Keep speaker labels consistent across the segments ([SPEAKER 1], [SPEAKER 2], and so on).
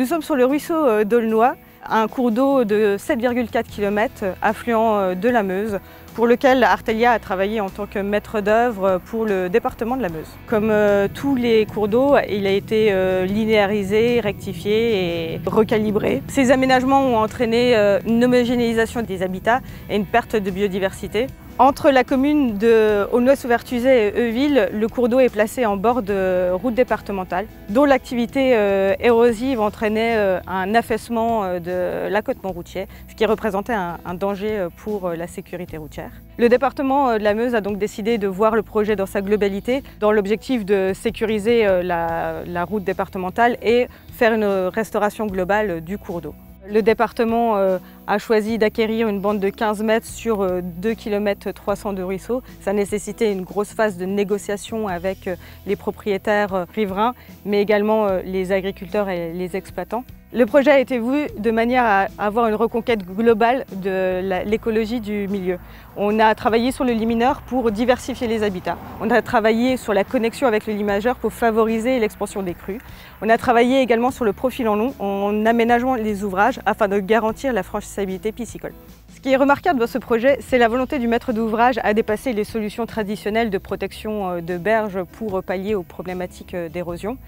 [SPEAKER 1] Nous sommes sur le ruisseau d'Aulnois, un cours d'eau de 7,4 km, affluent de la Meuse, pour lequel Artelia a travaillé en tant que maître d'œuvre pour le département de la Meuse. Comme tous les cours d'eau, il a été linéarisé, rectifié et recalibré. Ces aménagements ont entraîné une homogénéisation des habitats et une perte de biodiversité. Entre la commune de Aulnois-sous-Vertuzay et Euville, le cours d'eau est placé en bord de route départementale, dont l'activité érosive entraînait un affaissement de l'accotement routier, ce qui représentait un danger pour la sécurité routière. Le département de la Meuse a donc décidé de voir le projet dans sa globalité, dans l'objectif de sécuriser la route départementale et faire une restauration globale du cours d'eau. Le département a choisi d'acquérir une bande de 15 mètres sur 2 km 300 de ruisseau. Ça nécessitait une grosse phase de négociation avec les propriétaires riverains, mais également les agriculteurs et les exploitants. Le projet a été voulu de manière à avoir une reconquête globale de l'écologie du milieu. On a travaillé sur le limineur pour diversifier les habitats. On a travaillé sur la connexion avec le limageur pour favoriser l'expansion des crues. On a travaillé également sur le profil en long en aménageant les ouvrages afin de garantir la franchissabilité piscicole. Ce qui est remarquable dans ce projet, c'est la volonté du maître d'ouvrage à dépasser les solutions traditionnelles de protection de berges pour pallier aux problématiques d'érosion.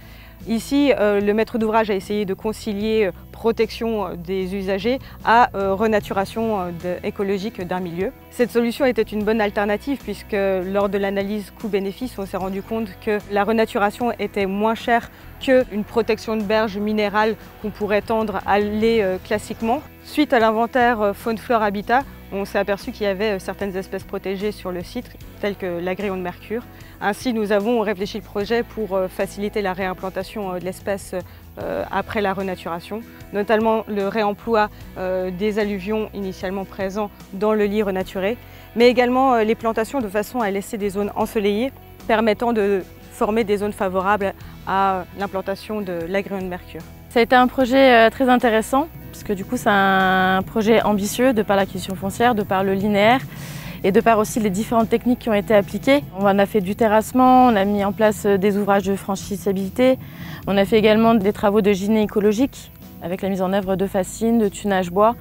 [SPEAKER 1] Ici, le maître d'ouvrage a essayé de concilier protection des usagers à renaturation écologique d'un milieu. Cette solution était une bonne alternative puisque lors de l'analyse coût-bénéfice, on s'est rendu compte que la renaturation était moins chère qu'une protection de berge minérale qu'on pourrait tendre à aller classiquement. Suite à l'inventaire faune-flore-habitat, on s'est aperçu qu'il y avait certaines espèces protégées sur le site, telles que l'agréon de mercure. Ainsi, nous avons réfléchi le projet pour faciliter la réimplantation de l'espèce après la renaturation, notamment le réemploi des alluvions initialement présents dans le lit renaturé, mais également les plantations de façon à laisser des zones ensoleillées permettant de former des zones favorables à l'implantation de l'agréon de mercure.
[SPEAKER 2] Ça a été un projet très intéressant, parce que du coup c'est un projet ambitieux de par l'acquisition foncière, de par le linéaire et de par aussi les différentes techniques qui ont été appliquées. On a fait du terrassement, on a mis en place des ouvrages de franchissabilité, on a fait également des travaux de gyné écologique avec la mise en œuvre de fascines, de tunage bois.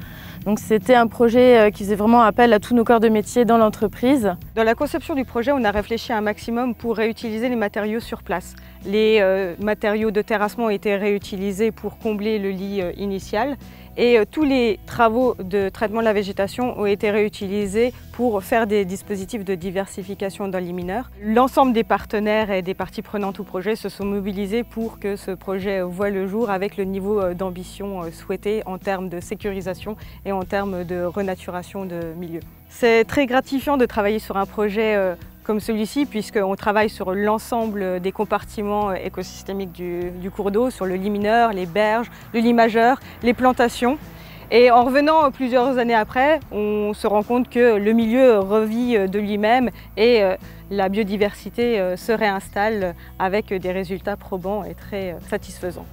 [SPEAKER 2] Donc c'était un projet qui faisait vraiment appel à tous nos corps de métier dans l'entreprise.
[SPEAKER 1] Dans la conception du projet, on a réfléchi à un maximum pour réutiliser les matériaux sur place. Les matériaux de terrassement ont été réutilisés pour combler le lit initial et tous les travaux de traitement de la végétation ont été réutilisés pour faire des dispositifs de diversification dans les mineurs. L'ensemble des partenaires et des parties prenantes au projet se sont mobilisés pour que ce projet voie le jour avec le niveau d'ambition souhaité en termes de sécurisation et en termes de renaturation de milieux. C'est très gratifiant de travailler sur un projet comme celui-ci, puisqu'on travaille sur l'ensemble des compartiments écosystémiques du cours d'eau, sur le lit mineur, les berges, le lit majeur, les plantations. Et en revenant plusieurs années après, on se rend compte que le milieu revit de lui-même et la biodiversité se réinstalle avec des résultats probants et très satisfaisants.